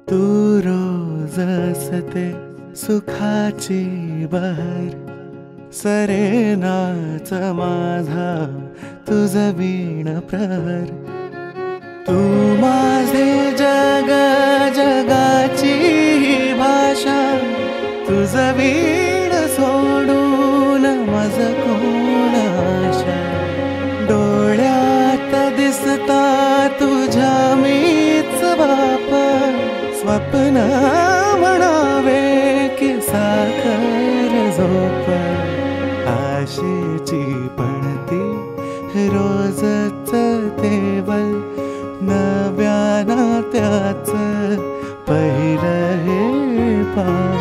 तू रोज असते सुखाची बहर, सरेनाच माझा तुझ वीण प्रहर. तू माझे जग, जगाची भाषा, तुझ वीण सोडून मज कोण आशा. डोळ्यात दिसता तुझ्या मीच बाप, स्वप्न म्हणावे की साखर झोप. आशेची पणती रोजच तेवल, नव्या नात्याच पहिलं हे पा.